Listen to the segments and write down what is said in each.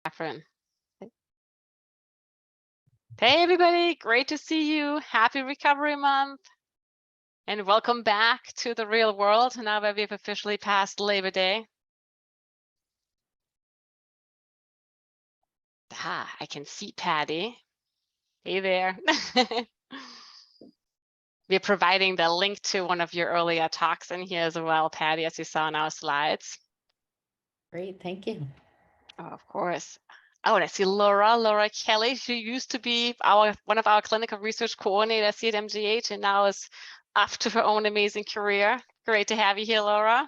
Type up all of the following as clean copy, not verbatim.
Catherine. Hey everybody, great to see you. Happy Recovery Month. And welcome back to the real world now that we've officially passed Labor Day. I can see Patty. Hey there. We're providing the link to one of your earlier talks in here as well, Patty, as you saw in our slides. Great, thank you. Oh, of course. Oh, and I see Laura Kelly. She used to be one of our clinical research coordinators here at MGH and now is off to her own amazing career. Great to have you here, Laura.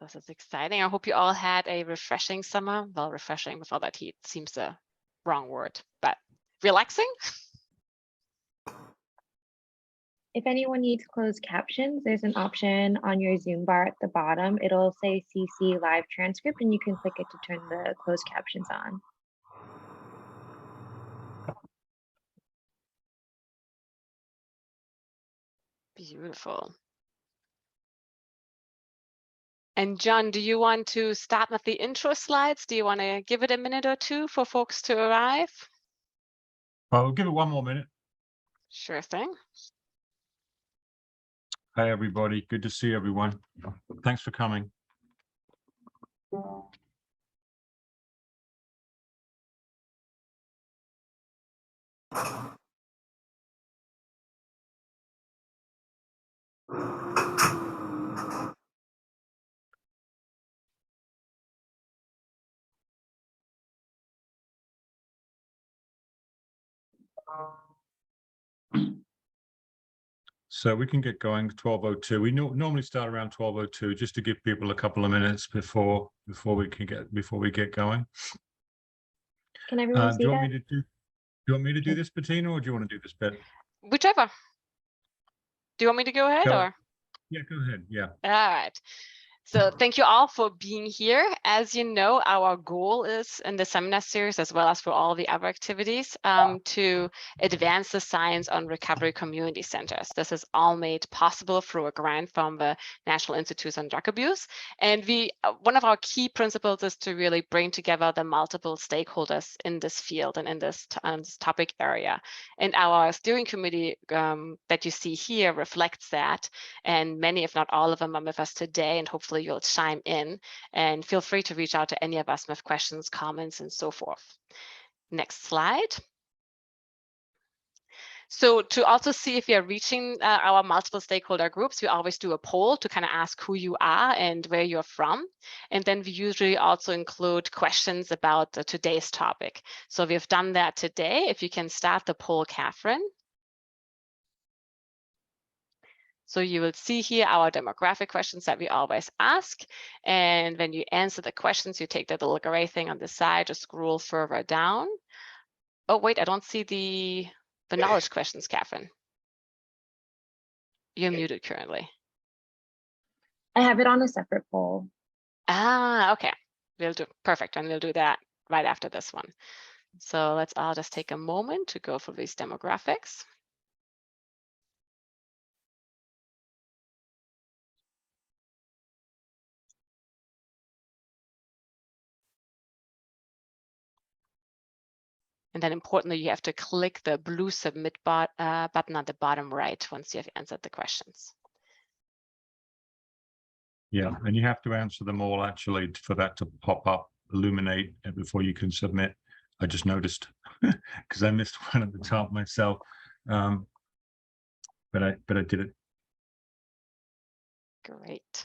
This is exciting. I hope you all had a refreshing summer. Well, refreshing with all that heat seems a wrong word, but relaxing. If anyone needs closed captions, there's an option on your Zoom bar at the bottom. It'll say CC live transcript and you can click it to turn the closed captions on. Beautiful. And John, do you want to start with the intro slides? Do you want to give it a minute or two for folks to arrive? I'll give it one more minute. Sure thing. Hi, everybody. Good to see everyone. Thanks for coming. So we can get going 12:02. We normally start around 12:02 just to give people a couple of minutes before we get going. Can everyone see that? Do you want me to do this, Bettina, or do you want to do this bit? Whichever. Do you want me to go ahead or? Yeah, go ahead. Yeah. All right. So thank you all for being here. As you know, our goal is in the seminar series, as well as for all the other activities, to advance the science on recovery community centers. This is all made possible through a grant from the National Institute on Drug Abuse. And one of our key principles is to really bring together the multiple stakeholders in this field and in this topic area. And our steering committee that you see here reflects that. And many, if not all of them, are with us today, and hopefully you'll chime in, and feel free to reach out to any of us with questions, comments, and so forth. Next slide. So to also see if you're reaching our multiple stakeholder groups, we always do a poll to kind of ask who you are and where you're from. And then we usually also include questions about today's topic. So we've done that today. If you can start the poll, Catherine. So you will see here our demographic questions that we always ask. And when you answer the questions, you take that little gray thing on the side, just scroll further down. Oh, wait, I don't see the knowledge questions, Catherine. You're muted currently. I have it on a separate poll. Ah, okay. We'll do perfect. And we'll do that right after this one. So let's all just take a moment to go through these demographics. And then importantly, you have to click the blue submit button on the bottom right once you have answered the questions. Yeah, and you have to answer them all actually for that to pop up, illuminate before you can submit. I just noticed because I missed one at the top myself, but I did it. Great.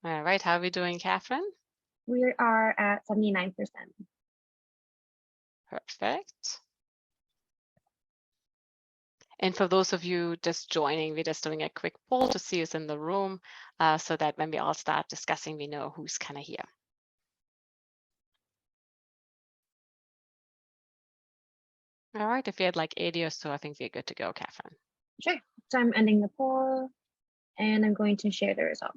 All right, how are we doing, Catherine? We are at 79%. Perfect. And for those of you just joining, we're just doing a quick poll to see who's in the room so that when we all start discussing, we know who's kind of here. All right, if you had like 80 or so, I think we're good to go, Catherine. Sure. So I'm ending the poll and I'm going to share the results.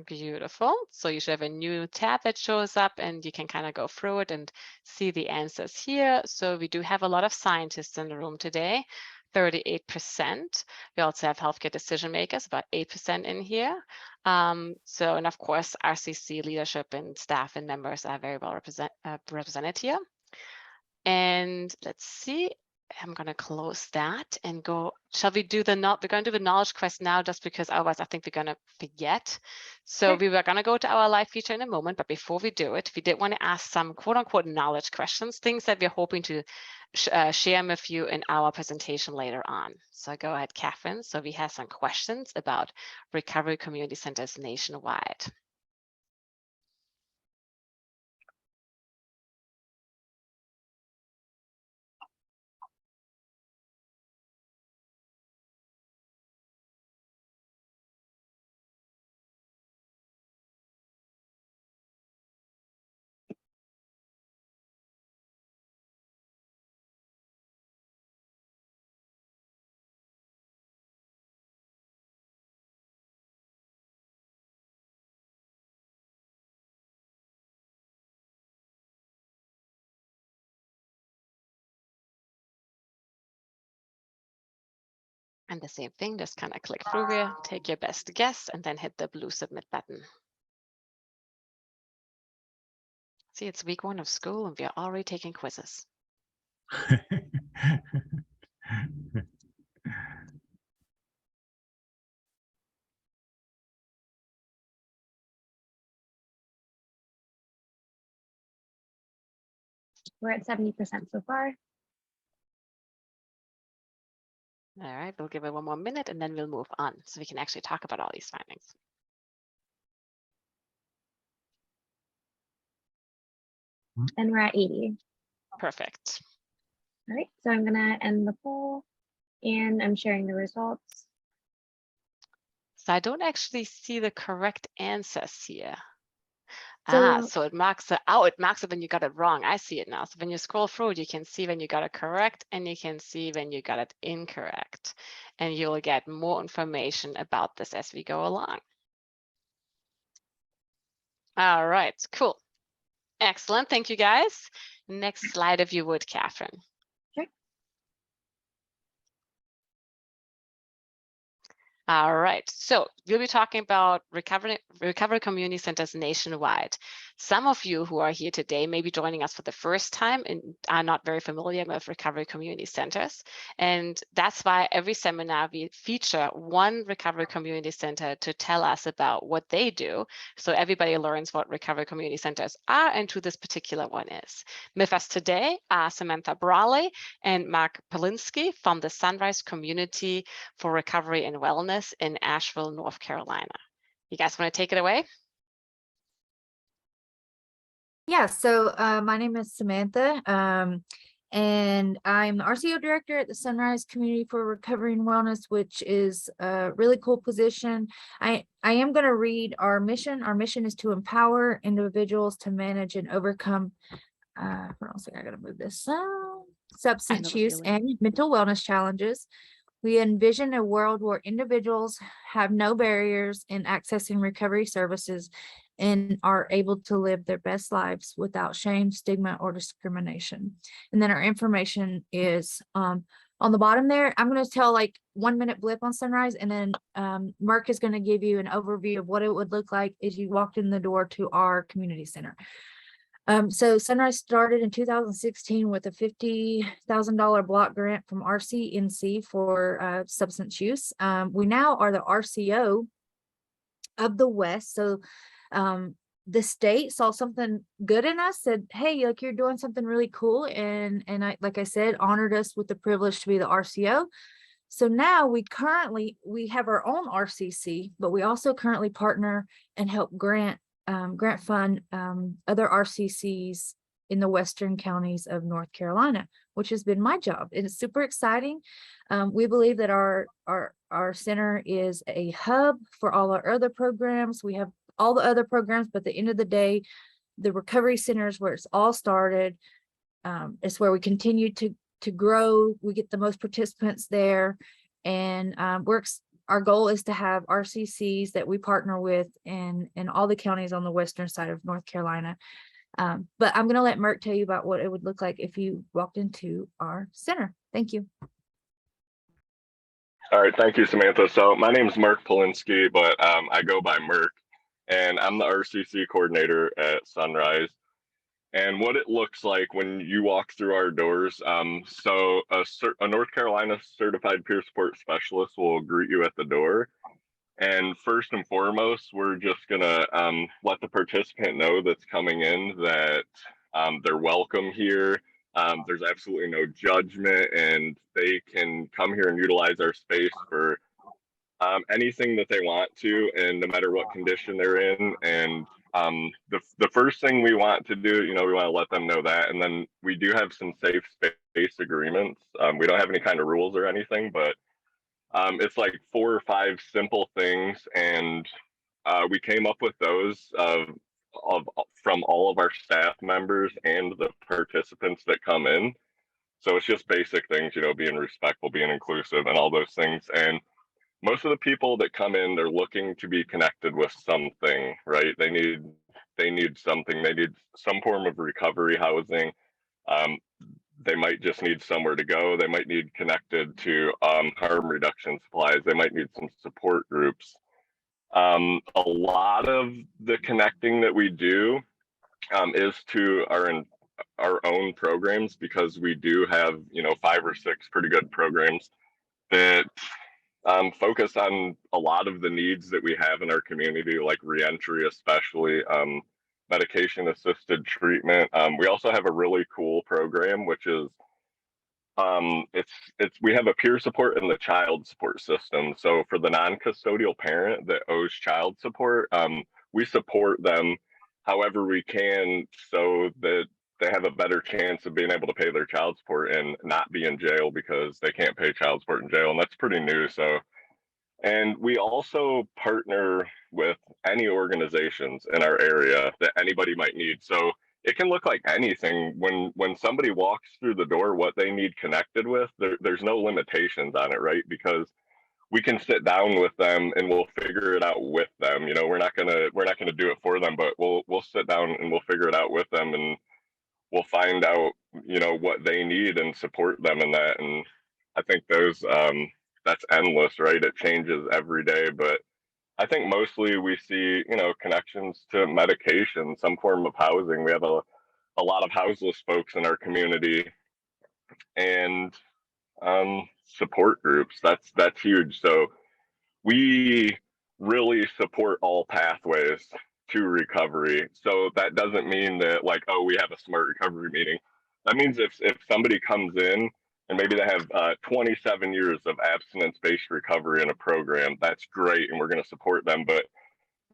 Beautiful. So you should have a new tab that shows up and you can kind of go through it and see the answers here. So we do have a lot of scientists in the room today, 38%. We also have healthcare decision makers, about 8% in here. And of course, RCC leadership and staff and members are very well represented here. And let's see, I'm going to close that and go. Shall we do we're going to do the knowledge quest now, just because otherwise I think we're going to forget. So we were going to go to our live feature in a moment, but before we do it, we did want to ask some quote unquote knowledge questions, things that we're hoping to share with you in our presentation later on. So go ahead, Catherine. So we have some questions about recovery community centers nationwide. And the same thing, just kind of click through here, take your best guess, and then hit the blue submit button. See, it's week 1 of school and we are already taking quizzes. We're at 70% so far. All right, we'll give it 1 more minute and then we'll move on so we can actually talk about all these findings. And we're at 80. Perfect. All right, so I'm gonna end the poll and I'm sharing the results. So I don't actually see the correct answers here. So, So it marks it. Oh, it marks it when you got it wrong. I see it now. So when you scroll through, you can see when you got it correct and you can see when you got it incorrect. And you'll get more information about this as we go along. All right, cool. Excellent. Thank you, guys. Next slide, if you would, Catherine. All right, so we'll be talking about recovery community centers nationwide. Some of you who are here today may be joining us for the first time and are not very familiar with recovery community centers. And that's why every seminar we feature one recovery community center to tell us about what they do. So everybody learns what recovery community centers are and who this particular one is. With us today are Samantha Brawley and Mark Polinsky from the Sunrise Community for Recovery and Wellness in Asheville, North Carolina. You guys want to take it away? Yeah, so my name is Samantha, and I'm the RCO director at the Sunrise Community for Recovery and Wellness, which is a really cool position. I am going to read our mission. Our mission is to empower individuals to manage and overcome, I gotta move this, substance use and mental wellness challenges. We envision a world where individuals have no barriers in accessing recovery services and are able to live their best lives without shame, stigma, or discrimination. And then our information is on the bottom there. I'm going to tell like 1 minute blip on Sunrise, and then Mark is going to give you an overview of what it would look like as you walked in the door to our community center. So Sunrise started in 2016 with a $50,000 block grant from RCNC for substance use. We now are the RCO of the West. So the state saw something good in us, said, hey, like you're doing something really cool. And I, like I said, honored us with the privilege to be the RCO. So now we have our own RCC, but we also currently partner and help grant fund other RCCs in the western counties of North Carolina, which has been my job. It is super exciting. We believe that our center is a hub for all our other programs. We have all the other programs, but at the end of the day, the recovery center is where it's all started. It's where we continue to grow. We get the most participants there, and our goal is to have RCCs that we partner with in all the counties on the western side of North Carolina. But I'm going to let Mert tell you about what it would look like if you walked into our center. Thank you. All right, thank you, Samantha. So my name is Mark Polinsky, but I go by Merk, and I'm the RCC coordinator at Sunrise. And what it looks like when you walk through our doors, so a North Carolina certified peer support specialist will greet you at the door. And first and foremost, we're just gonna let the participant know that's coming in that they're welcome here. There's absolutely no judgment, and they can come here and utilize our space for anything that they want to, and no matter what condition they're in. And the first thing we want to do, we want to let them know that. And then we do have some safe space agreements. We don't have any kind of rules or anything, but it's like 4 or 5 simple things. And we came up with those from all of our staff members and the participants that come in. So it's just basic things, being respectful, being inclusive, and all those things. And most of the people that come in, they're looking to be connected with something, right? They need something. They need some form of recovery housing. They might just need somewhere to go. They might need connected to harm reduction supplies. They might need some support groups. A lot of the connecting that we do is to our own programs, because we do have 5 or 6 pretty good programs that focus on a lot of the needs that we have in our community, like reentry, especially medication assisted treatment. We also have a really cool program, which is we have a peer support and the child support system. So for the non-custodial parent that owes child support, we support them however we can so that they have a better chance of being able to pay their child support and not be in jail because they can't pay child support in jail. And that's pretty new. So, and we also partner with any organizations in our area that anybody might need. So it can look like anything. When somebody walks through the door, what they need connected with, there's no limitations on it, right? Because we can sit down with them and we'll figure it out with them. We're not gonna do it for them, but we'll sit down and we'll figure it out with them, and we'll find out what they need and support them in that. And I think that's endless, right? It changes every day, but I think mostly we see, connections to medication, some form of housing. We have a lot of houseless folks in our community, and support groups. That's huge. So we really support all pathways to recovery. So that doesn't mean that we have a smart recovery meeting. That means if somebody comes in and maybe they have 27 years of abstinence-based recovery in a program, that's great, and we're going to support them. But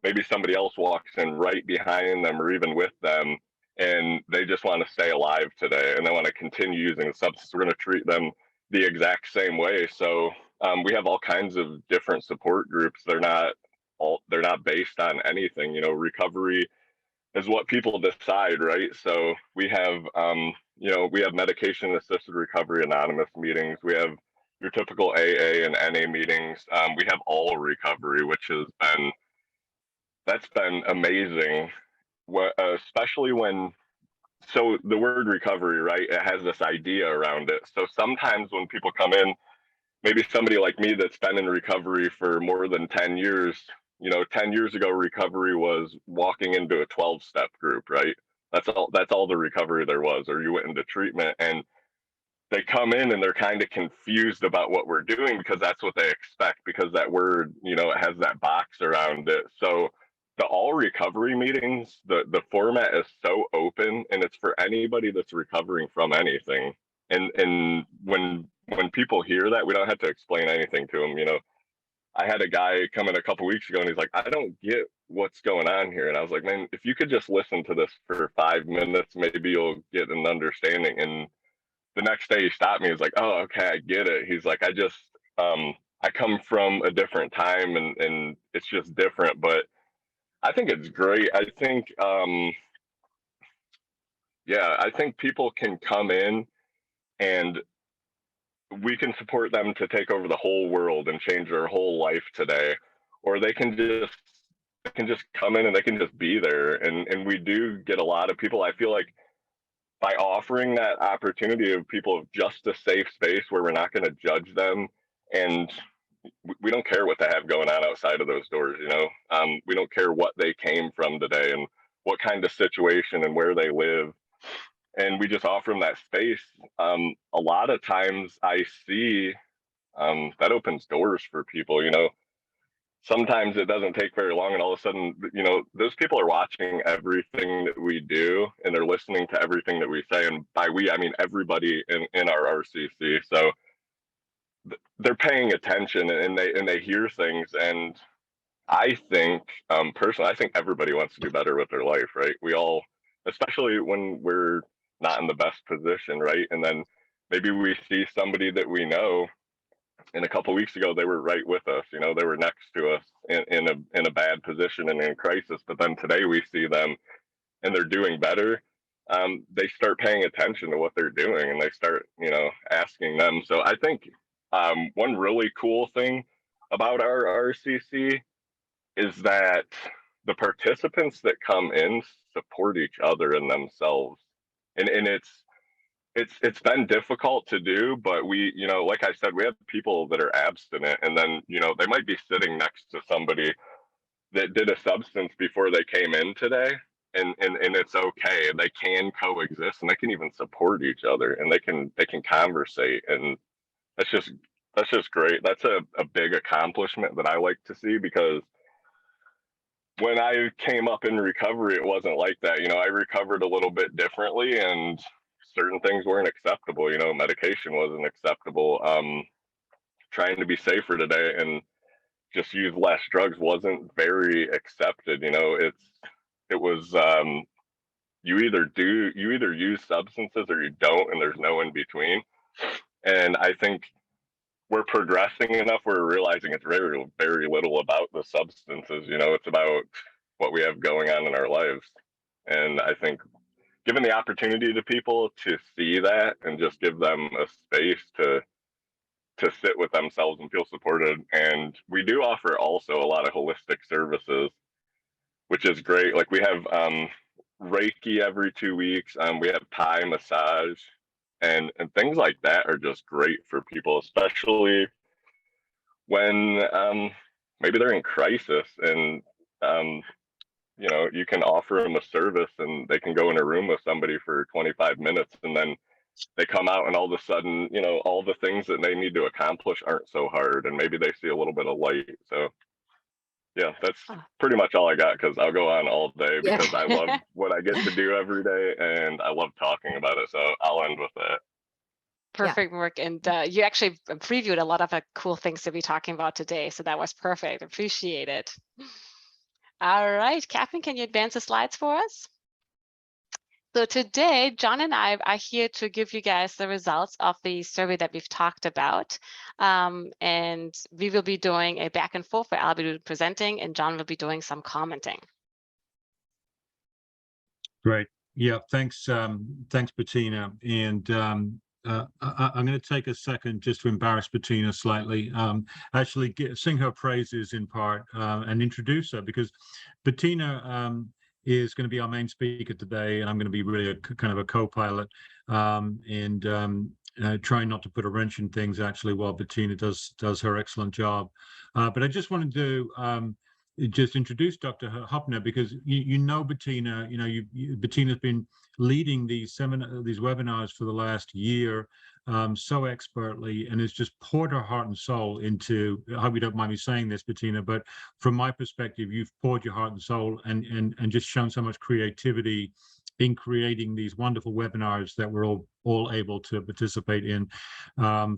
maybe somebody else walks in right behind them or even with them, and they just want to stay alive today, and they want to continue using the substance. We're going to treat them the exact same way. So we have all kinds of different support groups. They're not based on anything. Recovery is what people decide, right? So we have we have medication assisted recovery anonymous meetings. We have your typical AA and NA meetings. We have all recovery, which that's been amazing. Especially so the word recovery, right? It has this idea around it. So sometimes when people come in, maybe somebody like me that's been in recovery for more than 10 years, 10 years ago, recovery was walking into a 12-step group, right? That's all the recovery there was, or you went into treatment, and they come in and they're kind of confused about what we're doing because that's what they expect, because that word, it has that box around it. So the all recovery meetings, the format is so open, and it's for anybody that's recovering from anything. And when people hear that, we don't have to explain anything to them. I had a guy come in a couple weeks ago and he's like, I don't get what's going on here. And I was like, man, if you could just listen to this for 5 minutes, maybe you'll get an understanding. And the next day he stopped me. He was like, oh, okay, I get it. He's like, I come from a different time and it's just different, but I think it's great. I think, I think people can come in, and we can support them to take over the whole world and change their whole life today, or they can just come in and they can just be there. And we do get a lot of people. I feel like by offering that opportunity of people of just a safe space where we're not going to judge them, and we don't care what they have going on outside of those doors, you know. We don't care what they came from today and what kind of situation and where they live, and we just offer them that space. A lot of times I see that opens doors for people, you know. Sometimes it doesn't take very long, and all of a sudden, you know, those people are watching everything that we do, and they're listening to everything that we say. And by we, I mean everybody in our RCC. So they're paying attention, and they hear things. And I think, personally, I think everybody wants to do better with their life, right? We all, especially when we're not in the best position, right? And then maybe we see somebody that we know, and a couple of weeks ago they were right with us, you know, they were next to us in a bad position and in crisis, but then today we see them and they're doing better. They start paying attention to what they're doing, and they start, you know, asking them. So I think one really cool thing about our RCC is that the participants that come in support each other and themselves, and it's been difficult to do, but we, you know, like I said, we have people that are abstinent, and then, you know, they might be sitting next to somebody that did a substance before they came in today, and it's okay. They can coexist, and they can even support each other, and they can conversate, and that's just great. That's a big accomplishment that I like to see, because when I came up in recovery, it wasn't like that. You know, I recovered a little bit differently, and certain things weren't acceptable. You know, medication wasn't acceptable. Trying to be safer today and just use less drugs wasn't very accepted. You know, it was you either use substances or you don't, and there's no in between. And I think we're progressing enough, we're realizing it's very, very little about the substances. You know, it's about what we have going on in our lives. And I think giving the opportunity to people to see that and just give them a space to sit with themselves and feel supported. And we do offer also a lot of holistic services, which is great. Like we have Reiki every 2 weeks. We have Thai massage, and things like that are just great for people, especially when maybe they're in crisis, and you know, you can offer them a service and they can go in a room with somebody for 25 minutes, and then they come out and all of a sudden, you know, all the things that they need to accomplish aren't so hard, and maybe they see a little bit of light. So yeah, that's pretty much all I got, because I'll go on all day because I love what I get to do every day, and I love talking about it. So I'll end with that. Perfect work. And you actually previewed a lot of cool things to be talking about today. So that was perfect. Appreciate it. All right, Catherine, can you advance the slides for us? So today, John and I are here to give you guys the results of the survey that we've talked about. And we will be doing a back and forth where I'll be presenting and John will be doing some commenting. Great. Yeah, thanks, Bettina. And I'm going to take a second just to embarrass Bettina slightly, actually sing her praises in part and introduce her, because Bettina is going to be our main speaker today, and I'm going to be really kind of a co-pilot and trying not to put a wrench in things actually while Bettina does her excellent job. But I just wanted to just introduce Dr. Hoeppner, because you know Bettina. You know, Bettina's been leading these webinars for the last year so expertly, and has just poured her heart and soul into. I hope you don't mind me saying this, Bettina, but from my perspective, you've poured your heart and soul and just shown so much creativity in creating these wonderful webinars that we're all able to participate in.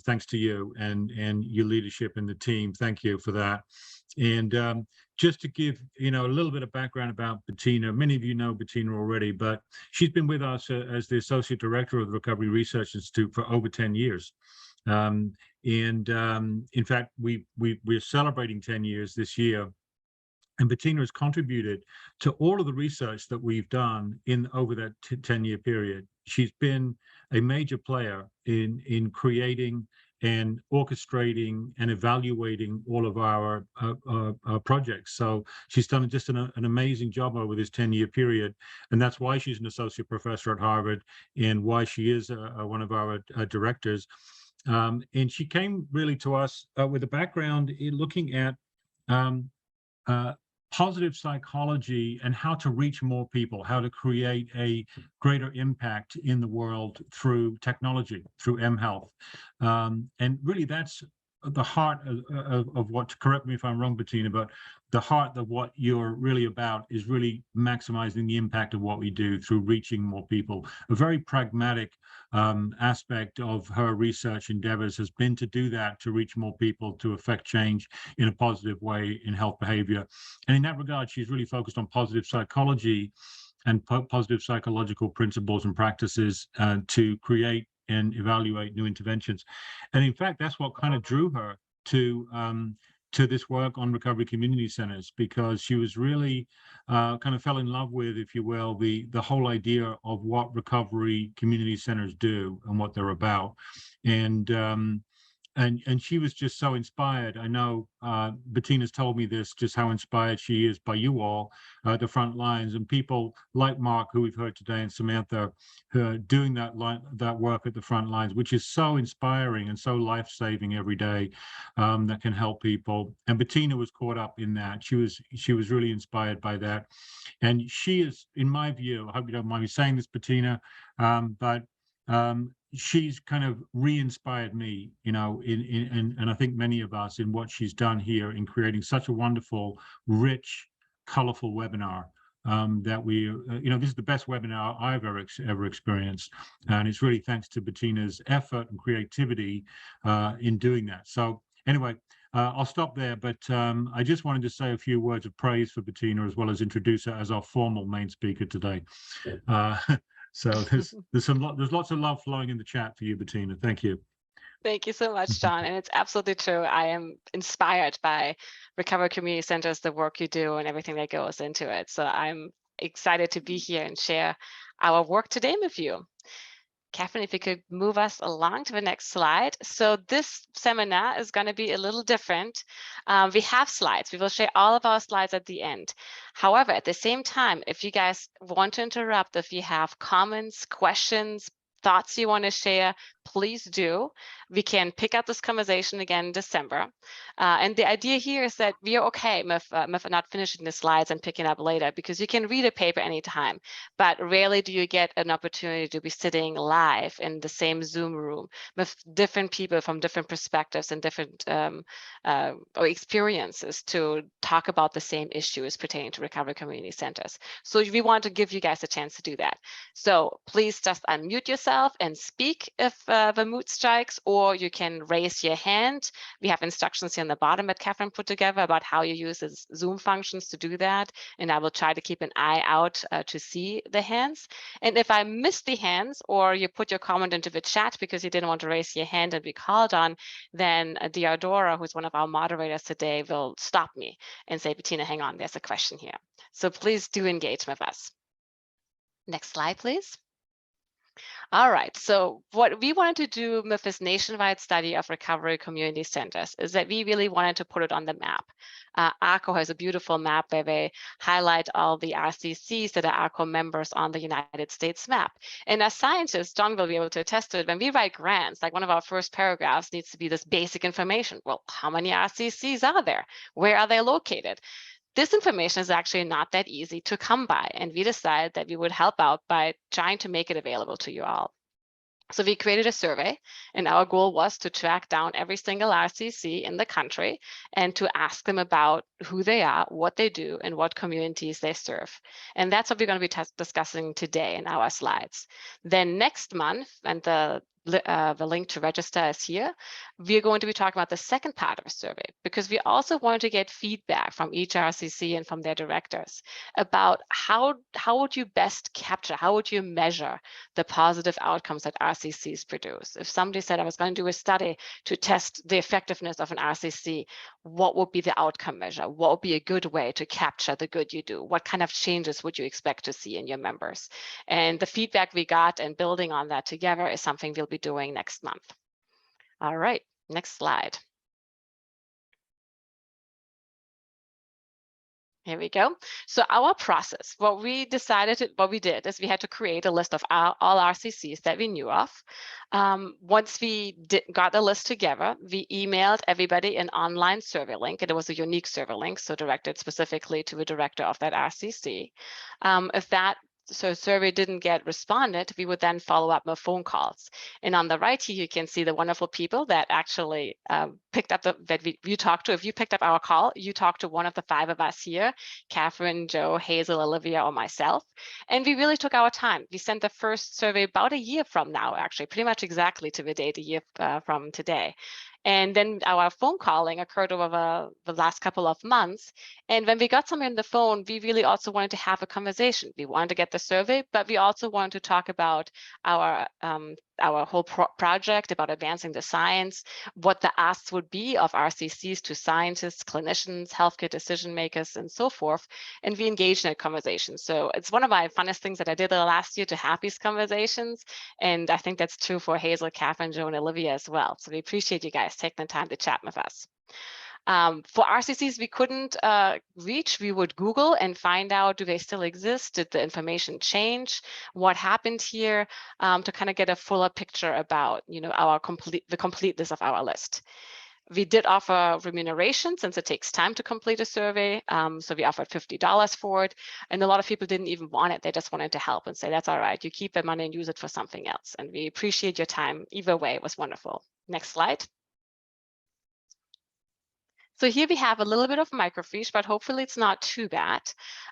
Thanks to you and your leadership in the team. Thank you for that. And just to give a little bit of background about Bettina, many of you know Bettina already, but she's been with us as the Associate Director of the Recovery Research Institute for over 10 years. In fact, we're celebrating 10 years this year. And Bettina has contributed to all of the research that we've done in over that 10-year period. she's been a major player in creating and orchestrating and evaluating all of our projects. So she's done just an amazing job over this 10-year period, and that's why she's an associate professor at Harvard and why she is one of our directors. And she came really to us with a background in looking at positive psychology and how to reach more people, how to create a greater impact in the world through technology, through mHealth. And really that's the heart of what, correct me if I'm wrong, Bettina, but the heart of what you're really about is really maximizing the impact of what we do through reaching more people. A very pragmatic aspect of her research endeavors has been to do that, to reach more people, to affect change in a positive way in health behavior. And in that regard, she's really focused on positive psychology and positive psychological principles and practices to create and evaluate new interventions. And in fact, that's what kind of drew her to this work on recovery community centers, because she was really kind of fell in love with, if you will, the whole idea of what recovery community centers do and what they're about. And she was just so inspired. I know Bettina's told me this, just how inspired she is by you all, the front lines, and people like Mark, who we've heard today, and Samantha, doing that work at the front lines, which is so inspiring and so life-saving every day, that can help people. And Bettina was caught up in that. She was really inspired by that. And she is, in my view, I hope you don't mind me saying this, Bettina, but she's kind of re-inspired me, you know, and I think many of us in what she's done here in creating such a wonderful, rich, colorful webinar that we, you know, this is the best webinar I've ever experienced. And it's really thanks to Bettina's effort and creativity in doing that. So anyway, I'll stop there, but I just wanted to say a few words of praise for Bettina, as well as introduce her as our formal main speaker today. So there's lots of love flowing in the chat for you, Bettina. Thank you. Thank you so much, John. And it's absolutely true. I am inspired by recovery community centers, the work you do and everything that goes into it. So I'm excited to be here and share our work today with you. Catherine, if you could move us along to the next slide. So this seminar is going to be a little different. We have slides. We will share all of our slides at the end. However, at the same time, if you guys want to interrupt, if you have comments, questions, thoughts you want to share, please do. We can pick up this conversation again in December. And the idea here is that we are okay with not finishing the slides and picking up later, because you can read a paper anytime, but rarely do you get an opportunity to be sitting live in the same Zoom room with different people from different perspectives and different or experiences to talk about the same issues pertaining to recovery community centers. So we want to give you guys a chance to do that. So please just unmute yourself and speak if the mood strikes, or you can raise your hand. We have instructions here on the bottom that Catherine put together about how you use the Zoom functions to do that. And I will try to keep an eye out to see the hands. And if I miss the hands, or you put your comment into the chat because you didn't want to raise your hand and be called on, then Diodora, who's one of our moderators today, will stop me and say, Bettina, hang on, there's a question here. So please do engage with us. Next slide, please. All right, so what we wanted to do with this nationwide study of recovery community centers is that we really wanted to put it on the map. ARCO has a beautiful map where they highlight all the RCCs that are ARCO members on the United States map. And as scientists, John will be able to attest to it, when we write grants, like one of our first paragraphs needs to be this basic information. Well, how many RCCs are there? Where are they located? This information is actually not that easy to come by, and we decided that we would help out by trying to make it available to you all. So we created a survey, and our goal was to track down every single RCC in the country and to ask them about who they are, what they do, and what communities they serve. And that's what we're going to be discussing today in our slides. Then next month, and the the link to register is here. We're going to be talking about the second part of the survey, because we also want to get feedback from each RCC and from their directors about how would you best capture, how would you measure the positive outcomes that RCCs produce. If somebody said, I was going to do a study to test the effectiveness of an RCC, what would be the outcome measure? What would be a good way to capture the good you do? What kind of changes would you expect to see in your members? And the feedback we got and building on that together is something we'll be doing next month. All right, next slide. Here we go. So our process, what we did is we had to create a list of all RCCs that we knew of. Once we got the list together, we emailed everybody an online survey link, and it was a unique survey link, so directed specifically to the director of that RCC. If that survey didn't get responded, we would then follow up with phone calls. And on the right here, you can see the wonderful people that actually picked up you talked to. If you picked up our call, you talked to one of the 5 of us here, Catherine, Joe, Hazel, Olivia, or myself. And we really took our time. We sent the first survey about a year from now, actually, pretty much exactly to the date, a year from today. And then our phone calling occurred over the last couple of months. And when we got someone on the phone, we really also wanted to have a conversation. We wanted to get the survey, but we also wanted to talk about our whole project, about advancing the science, what the asks would be of RCCs to scientists, clinicians, healthcare decision makers, and so forth. And we engaged in a conversation. So it's one of my funnest things that I did the last year, to have these conversations. And I think that's true for Hazel, Catherine, Joe, and Olivia as well. So we appreciate you guys taking the time to chat with us. For RCCs we couldn't reach, we would Google and find out, do they still exist? Did the information change? What happened here? To kind of get a fuller picture about, the completeness of our list. We did offer remuneration, since it takes time to complete a survey. So we offered $50 for it. And a lot of people didn't even want it. They just wanted to help and say, that's all right. You keep the money and use it for something else. And we appreciate your time. Either way, it was wonderful. Next slide. So here we have a little bit of microfiche, but hopefully it's not too bad.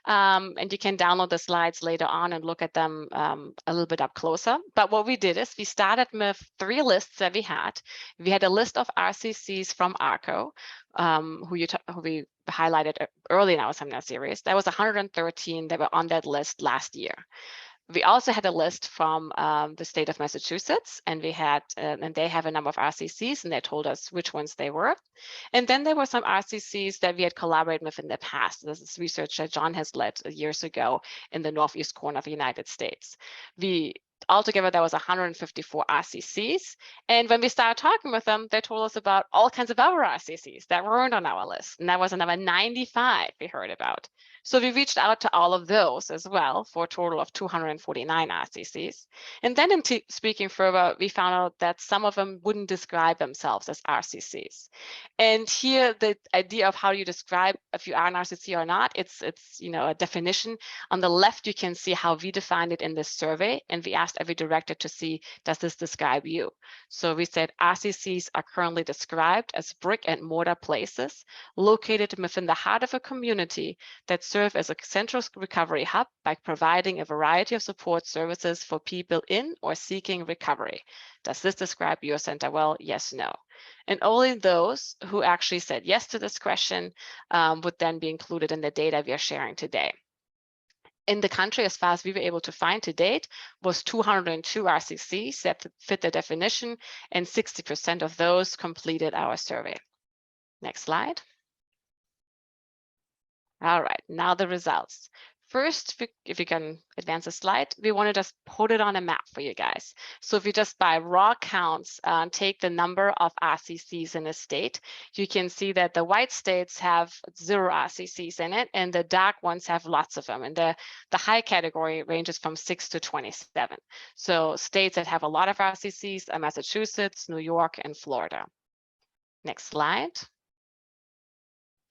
And you can download the slides later on and look at them a little bit up closer. But what we did is we started with 3 lists that we had. We had a list of RCCs from ARCO, who we highlighted early in our seminar series. There was 113 that were on that list last year. We also had a list from the state of Massachusetts, and we had, and they have a number of RCCs, and they told us which ones they were. And then there were some RCCs that we had collaborated with in the past. This is research that John has led years ago in the northeast corner of the United States. Altogether, there was 154 RCCs. And when we started talking with them, they told us about all kinds of other RCCs that weren't on our list. And that was another 95 we heard about. So we reached out to all of those as well, for a total of 249 RCCs. And then in speaking further, we found out that some of them wouldn't describe themselves as RCCs. And here, the idea of how you describe if you are an RCC or not, it's a definition. On the left, you can see how we defined it in this survey, and we asked every director to see, does this describe you? So we said RCCs are currently described as brick and mortar places located within the heart of a community that serve as a central recovery hub by providing a variety of support services for people in or seeking recovery. Does this describe your center? Well, yes, no. And only those who actually said yes to this question would then be included in the data we are sharing today. In the country, as far as we were able to find to date, was 202 RCCs that fit the definition, and 60% of those completed our survey. Next slide. All right, now the results. First, if you can advance the slide, we want to just put it on a map for you guys. So if you just by raw counts take the number of RCCs in a state, you can see that the white states have 0 RCCs in it, and the dark ones have lots of them. And the high category ranges from 6 to 27. So states that have a lot of RCCs are Massachusetts, New York, and Florida. Next slide.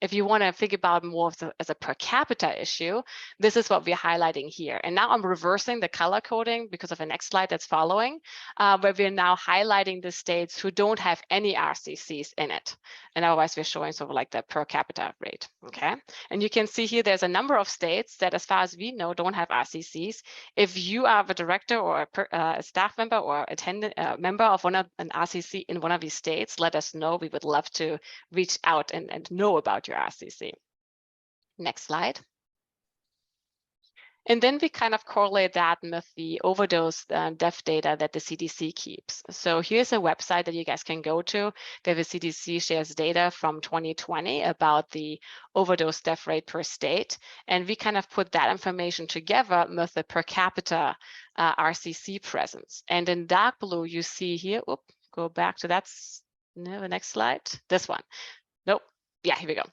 if you want to think about more as a per capita issue, this is what we're highlighting here. And now I'm reversing the color coding because of the next slide that's following, where we're now highlighting the states who don't have any RCCs in it. And otherwise we're showing sort of like the per capita rate, okay? And you can see here there's a number of states that, as far as we know, don't have RCCs. If you are the director or a staff member or attendant member of an RCC in one of these states, let us know. We would love to reach out and know about your RCC. Next slide. And then we kind of correlate that with the overdose death data that the CDC keeps. So here's a website that you guys can go to where the CDC shares data from 2020 about the overdose death rate per state. And we kind of put that information together with the per capita RCC presence. And in dark blue, you see here, go back to no, the next slide, this one. Nope. Yeah, here we go.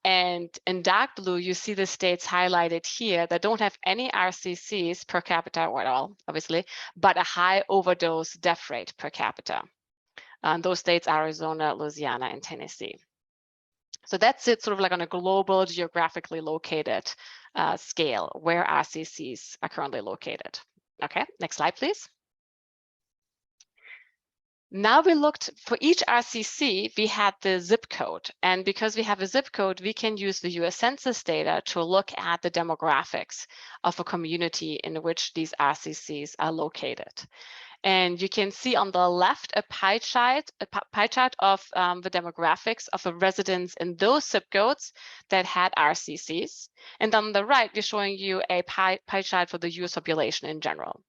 And in dark blue, you see the states highlighted here that don't have any RCCs per capita or at all, obviously, but a high overdose death rate per capita. Those states, Arizona, Louisiana, and Tennessee. So that's it, sort of like on a global, geographically located scale where RCCs are currently located. Okay, next slide, please. Now we looked for each RCC, we had the zip code. And because we have a zip code, we can use the US Census data to look at the demographics of a community in which these RCCs are located. And you can see on the left a pie chart of the demographics of the residents in those zip codes that had RCCs. And on the right, we're showing you a pie chart for the US population in general.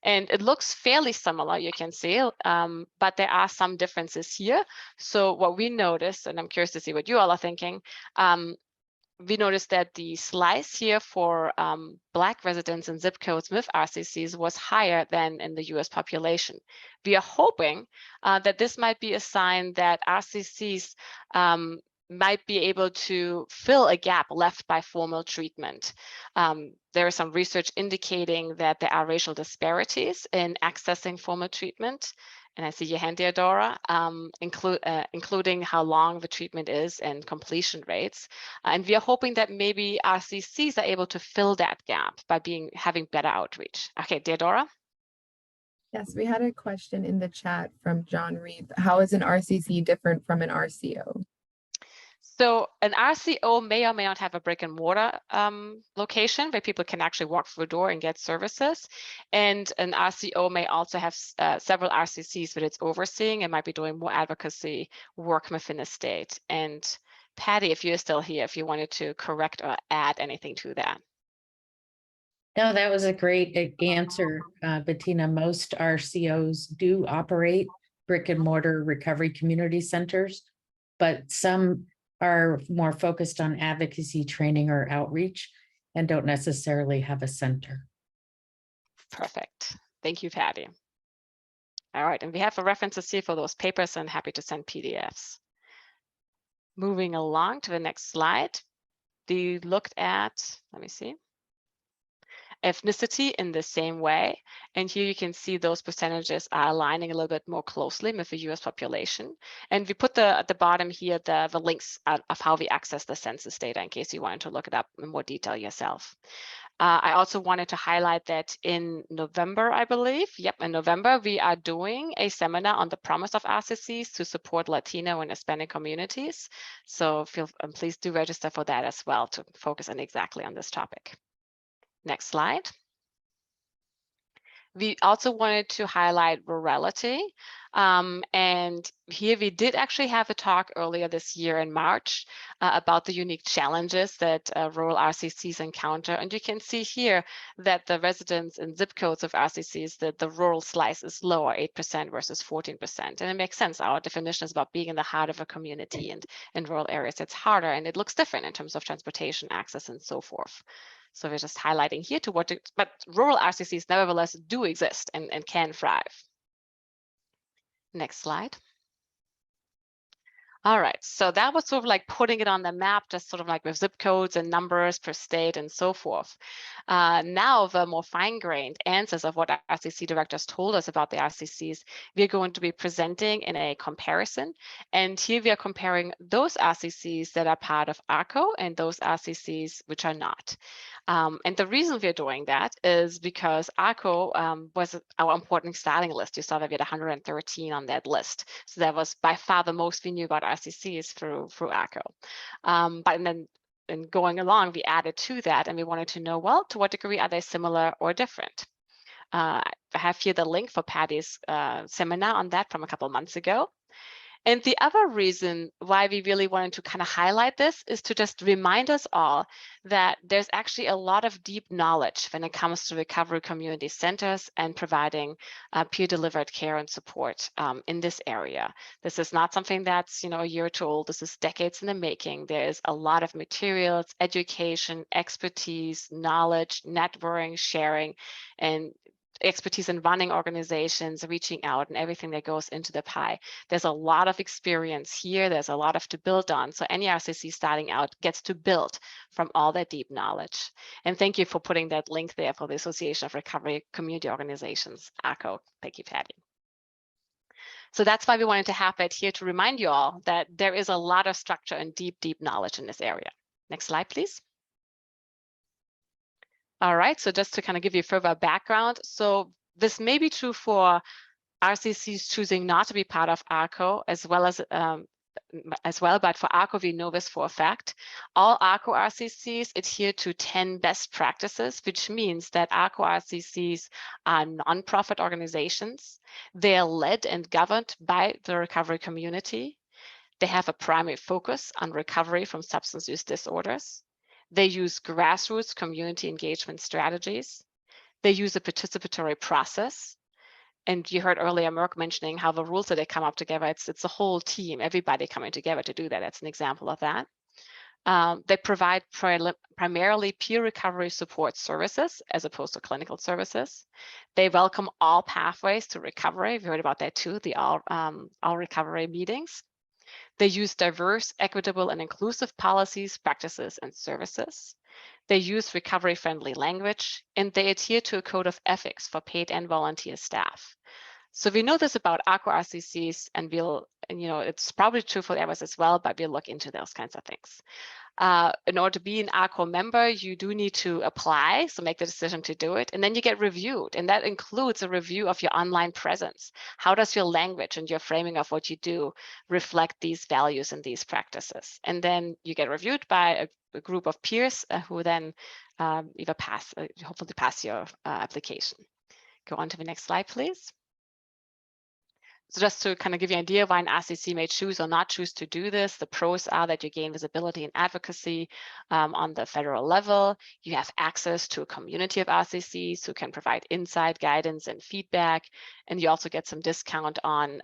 And it looks fairly similar, you can see, but there are some differences here. So what we noticed, and I'm curious to see what you all are thinking, we noticed that the slice here for Black residents in zip codes with RCCs was higher than in the US population. We are hoping that this might be a sign that RCCs might be able to fill a gap left by formal treatment. There is some research indicating that there are racial disparities in accessing formal treatment. And I see your hand there, Dora, including how long the treatment is and completion rates. And we are hoping that maybe RCCs are able to fill that gap by having better outreach. Okay, dear Dora. Yes, we had a question in the chat from John Reed. How is an RCC different from an RCO? So an RCO may or may not have a brick and mortar location where people can actually walk through the door and get services. And an RCO may also have several RCCs that it's overseeing and might be doing more advocacy work within a state. And Patty, if you're still here, if you wanted to correct or add anything to that. No, that was a great answer, Bettina. Most RCOs do operate brick and mortar recovery community centers, but some are more focused on advocacy training or outreach and don't necessarily have a center. Perfect. Thank you, Patty. All right, and we have the references here for those papers and happy to send PDFs. Moving along to the next slide. We looked at, let me see, ethnicity in the same way. And here you can see those percentages are aligning a little bit more closely with the US population. And we put at the bottom here the links of how we access the census data in case you wanted to look it up in more detail yourself. I also wanted to highlight that in November, I believe, in November, we are doing a seminar on the promise of RCCs to support Latino and Hispanic communities. So please do register for that as well to focus on exactly on this topic. Next slide. We also wanted to highlight rurality. And here we did actually have a talk earlier this year in March about the unique challenges that rural RCCs encounter. And you can see here that the residents in zip codes of RCCs, that the rural slice is lower, 8% versus 14%. And it makes sense. Our definition is about being in the heart of a community, and in rural areas, it's harder and it looks different in terms of transportation access and so forth. So we're just highlighting here but rural RCCs nevertheless do exist and can thrive. Next slide. All right, so that was sort of like putting it on the map, just sort of like with zip codes and numbers per state and so forth. Now the more fine-grained answers of what RCC directors told us about the RCCs, we're going to be presenting in a comparison. And here we are comparing those RCCs that are part of ARCO and those RCCs which are not. And the reason we're doing that is because ARCO was our important starting list. You saw that we had 113 on that list. So that was by far the most we knew about RCCs through ARCO. But then in going along, we added to that and we wanted to know, well, to what degree are they similar or different? I have here the link for Patty's seminar on that from a couple of months ago. And the other reason why we really wanted to kind of highlight this is to just remind us all that there's actually a lot of deep knowledge when it comes to recovery community centers and providing peer-delivered care and support in this area. This is not something that's a year or two old. This is decades in the making. There is a lot of materials, education, expertise, knowledge, networking, sharing, and expertise in running organizations, reaching out, and everything that goes into the pie. There's a lot of experience here. There's a lot to build on. So any RCC starting out gets to build from all that deep knowledge. And thank you for putting that link there for the Association of Recovery Community Organizations, ARCO. Thank you, Patty. So that's why we wanted to have it here to remind you all that there is a lot of structure and deep, deep knowledge in this area. Next slide, please. All right, so just to kind of give you further background, so this may be true for RCCs choosing not to be part of ARCO as well, but for ARCO, we know this for a fact. All ARCO RCCs adhere to 10 best practices, which means that ARCO RCCs are nonprofit organizations. They are led and governed by the recovery community. They have a primary focus on recovery from substance use disorders. They use grassroots community engagement strategies. They use a participatory process. And you heard earlier Merck mentioning how the rules that they come up together, it's a whole team, everybody coming together to do that. That's an example of that. They provide primarily peer recovery support services as opposed to clinical services. They welcome all pathways to recovery. We heard about that too, the all recovery meetings. They use diverse, equitable, and inclusive policies, practices, and services. They use recovery-friendly language, and they adhere to a code of ethics for paid and volunteer staff. So we know this about ARCO RCCs, and it's probably true for others as well, but we'll look into those kinds of things. In order to be an ARCO member, you do need to apply, so make the decision to do it, and then you get reviewed, and that includes a review of your online presence. How does your language and your framing of what you do reflect these values and these practices? And then you get reviewed by a group of peers who then either hopefully pass your application. Go on to the next slide, please. So just to kind of give you an idea why an RCC may choose or not choose to do this, the pros are that you gain visibility and advocacy on the federal level. You have access to a community of RCCs who can provide insight, guidance, and feedback. And you also get some discount on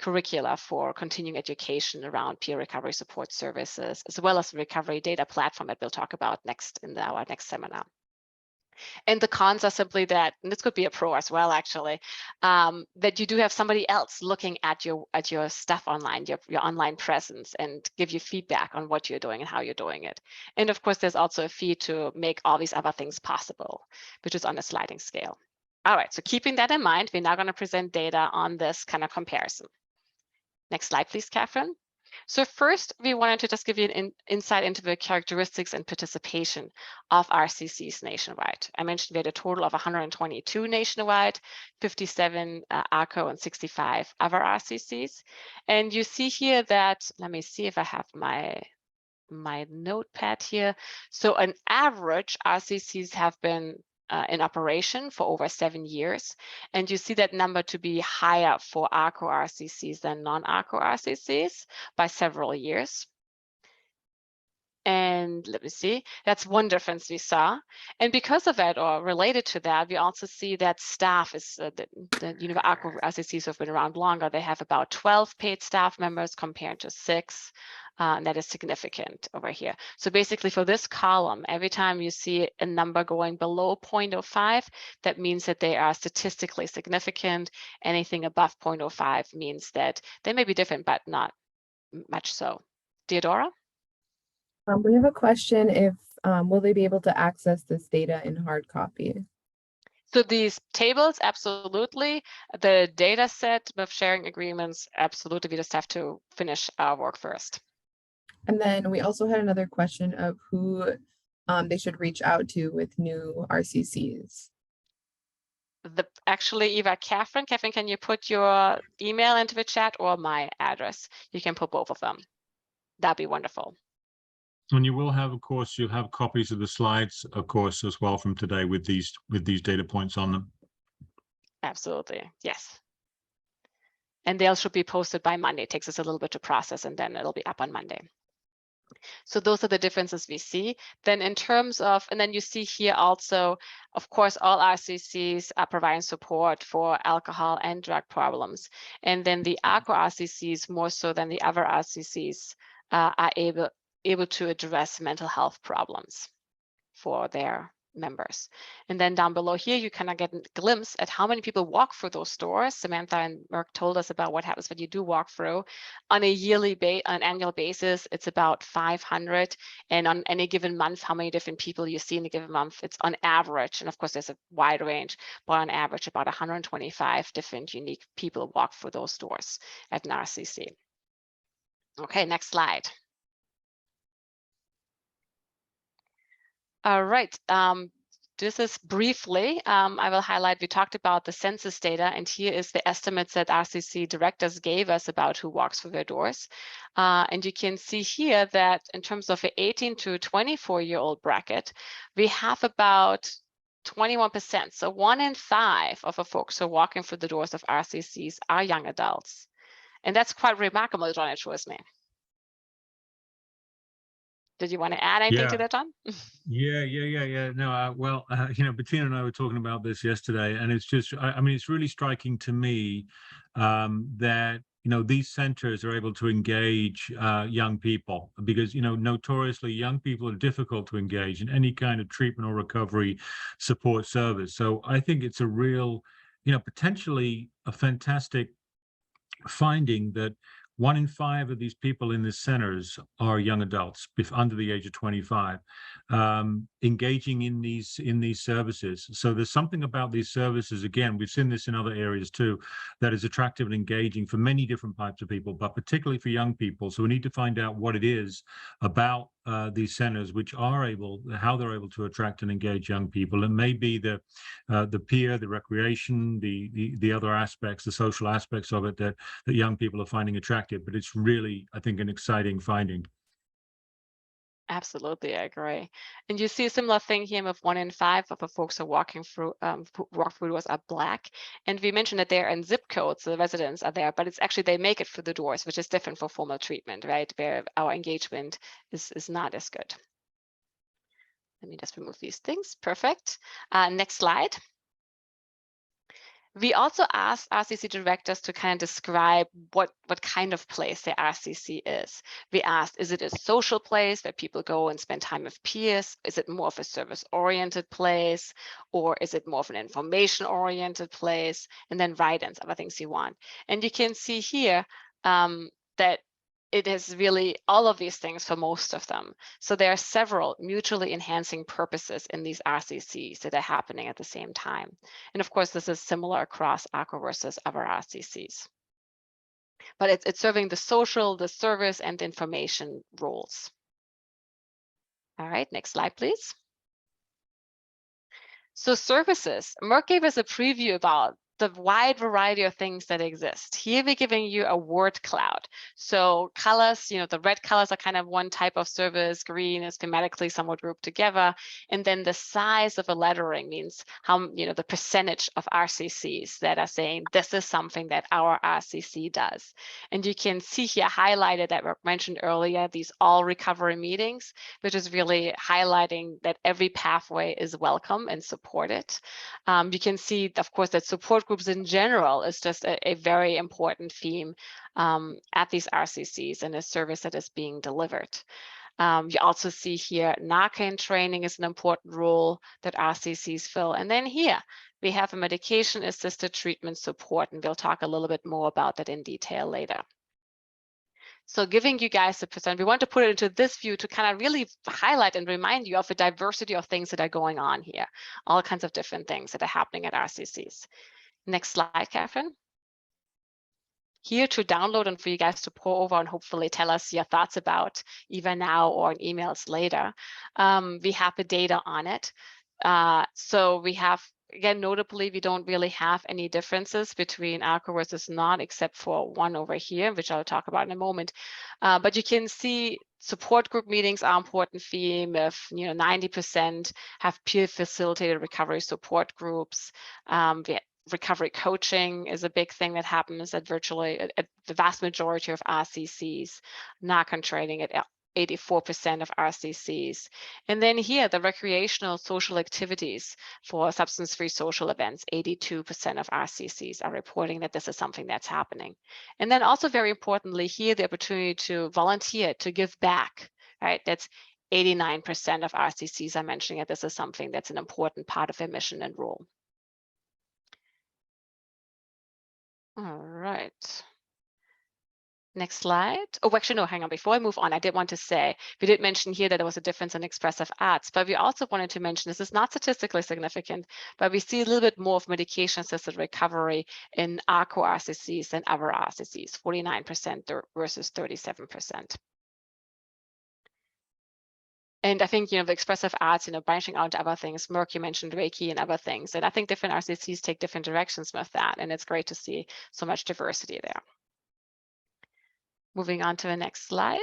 curricula for continuing education around peer recovery support services, as well as the recovery data platform that we'll talk about next in our next seminar. And the cons are simply that, and this could be a pro as well, actually, that you do have somebody else looking at your stuff online, your online presence, and give you feedback on what you're doing and how you're doing it. And of course, there's also a fee to make all these other things possible, which is on a sliding scale. All right, so keeping that in mind, we're now going to present data on this kind of comparison. Next slide, please, Catherine. So first, we wanted to just give you an insight into the characteristics and participation of RCCs nationwide. I mentioned we had a total of 122 nationwide, 57 ARCO, and 65 other RCCs. And you see here that, let me see if I have my notepad here. So on average, RCCs have been in operation for over 7 years. And you see that number to be higher for ARCO RCCs than non-ARCO RCCs by several years. And let me see, that's one difference we saw. And because of that, or related to that, we also see that staff is, ARCO RCCs have been around longer. They have about 12 paid staff members compared to 6. And that is significant over here. So basically for this column, every time you see a number going below 0.05, that means that they are statistically significant. Anything above 0.05 means that they may be different, but not much so. Theodora? We have a question if, will they be able to access this data in hard copy? So these tables, absolutely. The data set with sharing agreements, absolutely. We just have to finish our work first. And then we also had another question of who they should reach out to with new RCCs. Actually, Eva, Catherine, can you put your email into the chat or my address? You can put both of them. That'd be wonderful. And you will have, of course, you'll have copies of the slides, of course, as well from today with these data points on them. Absolutely, yes. And they should be posted by Monday. It takes us a little bit to process, and then it'll be up on Monday. So those are the differences we see. Then in terms of, and then you see here also, of course, all RCCs are providing support for alcohol and drug problems. And then the ARCO RCCs, more so than the other RCCs, are able to address mental health problems for their members. And then down below here, you kind of get a glimpse at how many people walk through those stores. Samantha and Merck told us about what happens when you do walk through. On an annual basis, it's about 500. And on any given month, how many different people you see in a given month, it's on average, and of course there's a wide range, but on average about 125 different unique people walk through those stores at an RCC. Okay, next slide. All right, this is briefly, I will highlight, we talked about the census data, and here is the estimates that RCC directors gave us about who walks through their doors. And you can see here that in terms of the 18 to 24-year-old bracket, we have about 21%. So 1 in 5 of the folks who are walking through the doors of RCCs are young adults. And that's quite remarkable, John, it shows me. Did you want to add anything to that, John? Yeah. No, well, Bettina and I were talking about this yesterday, and it's just, I mean, it's really striking to me that, these centers are able to engage young people because, notoriously young people are difficult to engage in any kind of treatment or recovery support service. So I think it's a real, potentially a fantastic finding that 1 in 5 of these people in the centers are young adults under the age of 25, engaging in these services. So there's something about these services, again, we've seen this in other areas too, that is attractive and engaging for many different types of people, but particularly for young people. So we need to find out what it is about these centers which are how they're able to attract and engage young people. It may be the peer, the recreation, the other aspects, the social aspects of it that young people are finding attractive, but it's really, I think, an exciting finding. Absolutely, I agree. And you see a similar thing here with 1 in 5 of the folks who are walking through doors are Black. And we mentioned that they're in zip codes, so the residents are there, but it's actually they make it through the doors, which is different for formal treatment, right? Where our engagement is not as good. Let me just remove these things. Perfect. Next slide. We also asked RCC directors to kind of describe what kind of place the RCC is. We asked, is it a social place where people go and spend time with peers? Is it more of a service-oriented place? Or is it more of an information-oriented place? And then write-ins, other things you want. And you can see here that it is really all of these things for most of them. So there are several mutually enhancing purposes in these RCCs that are happening at the same time. And of course, this is similar across ARCO versus other RCCs. But it's serving the social, the service, and information roles. All right, next slide, please. So services, Merck gave us a preview about the wide variety of things that exist. Here we're giving you a word cloud. So colors, the red colors are kind of one type of service, green is thematically somewhat grouped together. And then the size of a lettering means how, the percentage of RCCs that are saying this is something that our RCC does. And you can see here highlighted that Merck mentioned earlier, these all recovery meetings, which is really highlighting that every pathway is welcome and supported. You can see, of course, that support groups in general is just a very important theme at these RCCs and a service that is being delivered. You also see here Narcan training is an important role that RCCs fill. And then here we have a medication-assisted treatment support, and we'll talk a little bit more about that in detail later. So giving you guys the percent, we want to put it into this view to kind of really highlight and remind you of the diversity of things that are going on here, all kinds of different things that are happening at RCCs. Next slide, Catherine. Here to download and for you guys to pour over and hopefully tell us your thoughts about either now or in emails later. We have the data on it. So we have, again, notably, we don't really have any differences between ARCO versus not, except for one over here, which I'll talk about in a moment. But you can see support group meetings are important theme. If 90% have peer facilitated recovery support groups. Recovery coaching is a big thing that happens at virtually at the vast majority of RCCs. Narcon training at 84% of RCCs. And then here, the recreational social activities for substance-free social events, 82% of RCCs are reporting that this is something that's happening. And then also very importantly here, the opportunity to volunteer, to give back, right? That's 89% of RCCs are mentioning that this is something that's an important part of their mission and role. All right. Next slide. Oh, actually, no, hang on. Before I move on, I did want to say, we did mention here that there was a difference in expressive arts, but we also wanted to mention, this is not statistically significant, but we see a little bit more of medication-assisted recovery in ARCO RCCs than other RCCs, 49% versus 37%. And I think, the expressive arts, branching out to other things, Merck, you mentioned Reiki and other things. And I think different RCCs take different directions with that. And it's great to see so much diversity there. Moving on to the next slide.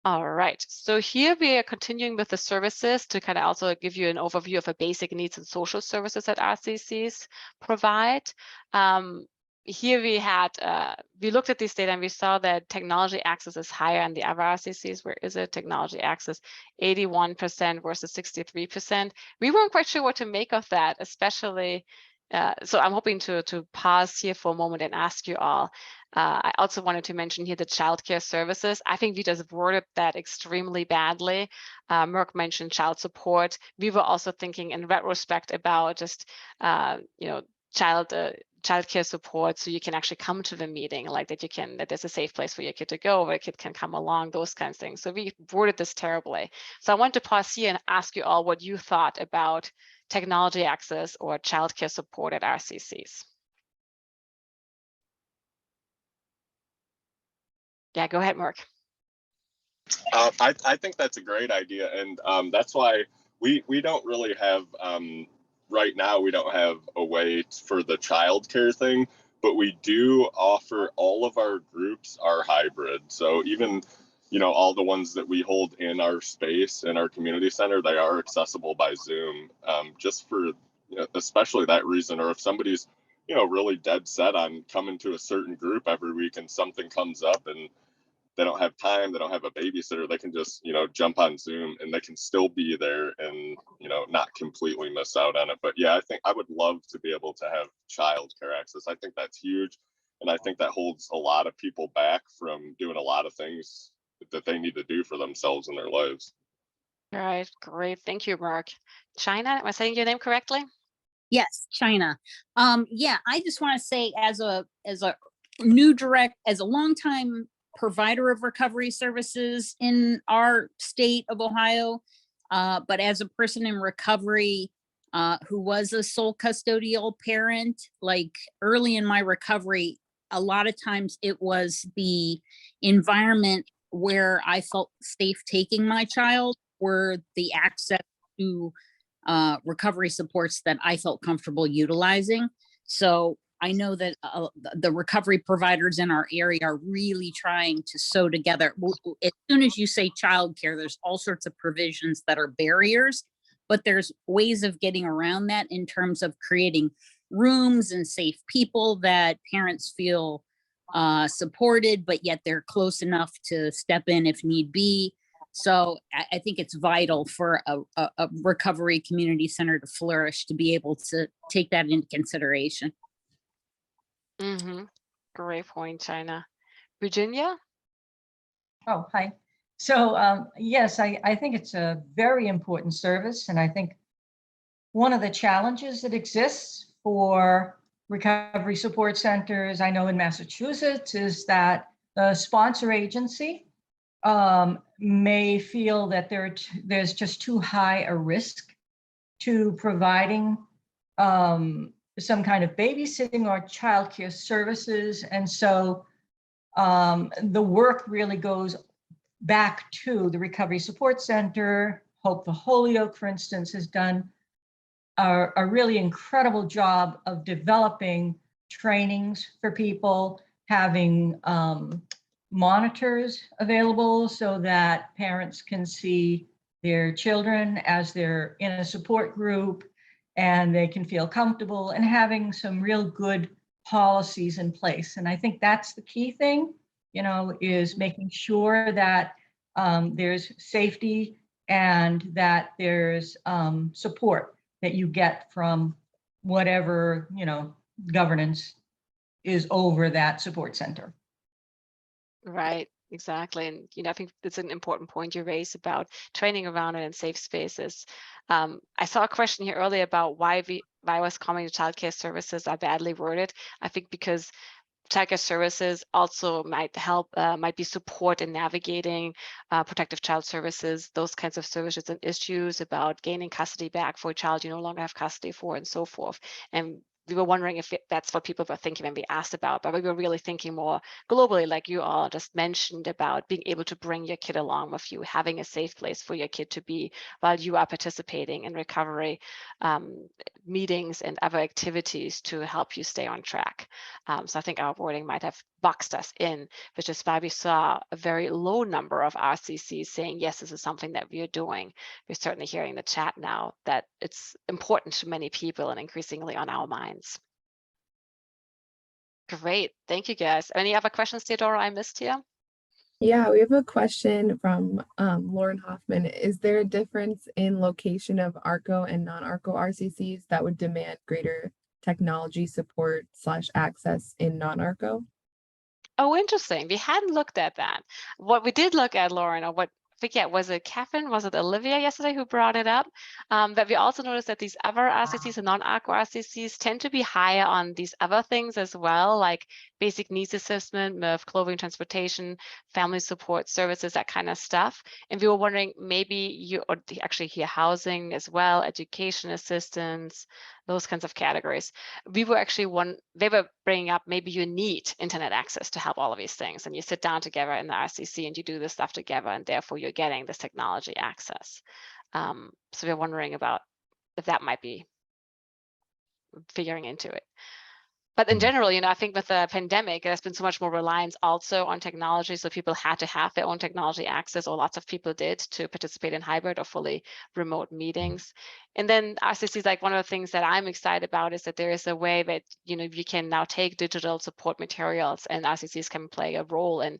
All right, so here we are continuing with the services to kind of also give you an overview of the basic needs and social services that RCCs provide. Here we had, we looked at this data and we saw that technology access is higher in the other RCCs. Where is it? Technology access, 81% versus 63%. We weren't quite sure what to make of that, especially, so I'm hoping to pause here for a moment and ask you all. I also wanted to mention here the childcare services. I think we just worded that extremely badly. Merck mentioned child support. We were also thinking in retrospect about just, childcare support, so you can actually come to the meeting, like that there's a safe place for your kid to go, where a kid can come along, those kinds of things. So we worded this terribly. So I want to pause here and ask you all what you thought about technology access or childcare support at RCCs. Yeah, go ahead, Mark. I think that's a great idea, and that's why we don't really have right now, we don't have a way for the childcare thing, but we do offer, all of our groups are hybrid. So even, all the ones that we hold in our space, in our community center, they are accessible by Zoom, just for, especially that reason. Or if somebody's, really dead set on coming to a certain group every week and something comes up and they don't have time, they don't have a babysitter, they can just, jump on Zoom and they can still be there and, not completely miss out on it. But yeah, I think I would love to be able to have childcare access. I think that's huge. And I think that holds a lot of people back from doing a lot of things that they need to do for themselves in their lives. All right, great. Thank you, Mark. China, am I saying your name correctly? Yes, China. Yeah, I just want to say as a longtime provider of recovery services in our state of Ohio, but as a person in recovery who was a sole custodial parent, like early in my recovery, a lot of times it was the environment where I felt safe taking my child, or the access to recovery supports that I felt comfortable utilizing. So I know that the recovery providers in our area are really trying to sew together. As soon as you say childcare, there's all sorts of provisions that are barriers, but there's ways of getting around that in terms of creating rooms and safe people that parents feel supported, but yet they're close enough to step in if need be. So I think it's vital for a recovery community center to flourish, to be able to take that into consideration. Mm-hmm. Great point, China. Virginia? Oh, hi. So yes, I think it's a very important service. And I think one of the challenges that exists for recovery support centers, I know in Massachusetts, is that the sponsor agency may feel that there's just too high a risk to providing some kind of babysitting or childcare services. And so the work really goes back to the Recovery Support Center. Hope the Holyoke, for instance, has done a really incredible job of developing trainings for people, having monitors available so that parents can see their children as they're in a support group and they can feel comfortable, and having some real good policies in place. And I think that's the key thing, you know, is making sure that there's safety and that there's support that you get from whatever, you know, governance is over that support center. Right, exactly. And, you know, I think it's an important point you raised about training around it in safe spaces. I saw a question here earlier about why was coming to childcare services are badly worded. I think because childcare services also might help, might be support in navigating protective child services, those kinds of services and issues about gaining custody back for a child you no longer have custody for, and so forth. And we were wondering if that's what people were thinking when we asked about, but we were really thinking more globally, like you all just mentioned, about being able to bring your kid along with you, having a safe place for your kid to be while you are participating in recovery meetings and other activities to help you stay on track. So I think our wording might have boxed us in, which is why we saw a very low number of RCCs saying, yes, this is something that we are doing. We're certainly hearing in the chat now that it's important to many people and increasingly on our minds. Great, thank you guys. Any other questions, Theodora, I missed here? Yeah, we have a question from Lauren Hoffman. Is there a difference in location of ARCO and non-ARCO RCCs that would demand greater technology support / access in non-ARCO? Oh, interesting. We hadn't looked at that. What we did look at, Lauren, or what I forget, was it Catherine, was it Olivia yesterday who brought it up? That we also noticed that these other RCCs and non-ARCO RCCs tend to be higher on these other things as well, like basic needs assessment, MIF, clothing, transportation, family support services, that kind of stuff. And we were wondering, maybe you or actually here housing as well, education assistance, those kinds of categories. We were actually they were bringing up, maybe you need internet access to help all of these things, and you sit down together in the RCC and you do this stuff together, and therefore you're getting this technology access. So we're wondering about if that might be figuring into it. But in general, you know, I think with the pandemic, there's been so much more reliance also on technology. So people had to have their own technology access, or lots of people did, to participate in hybrid or fully remote meetings. And then RCCs, like one of the things that I'm excited about is that there is a way that, you know, you can now take digital support materials, and RCCs can play a role in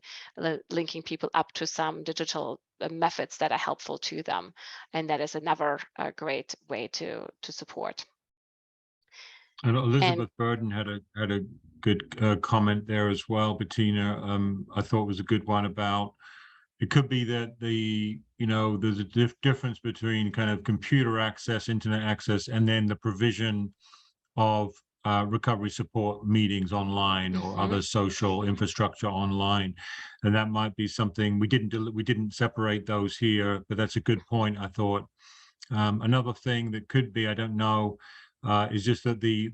linking people up to some digital methods that are helpful to them. And that is another great way to support. And Elizabeth Burden had a good comment there as well, Bettina. I thought was a good one about, it could be that there's a difference between kind of computer access, internet access, and then the provision of recovery support meetings online or other social infrastructure online. And that might be something we didn't separate those here, but that's a good point, I thought. Another thing that could be, I don't know, is just that the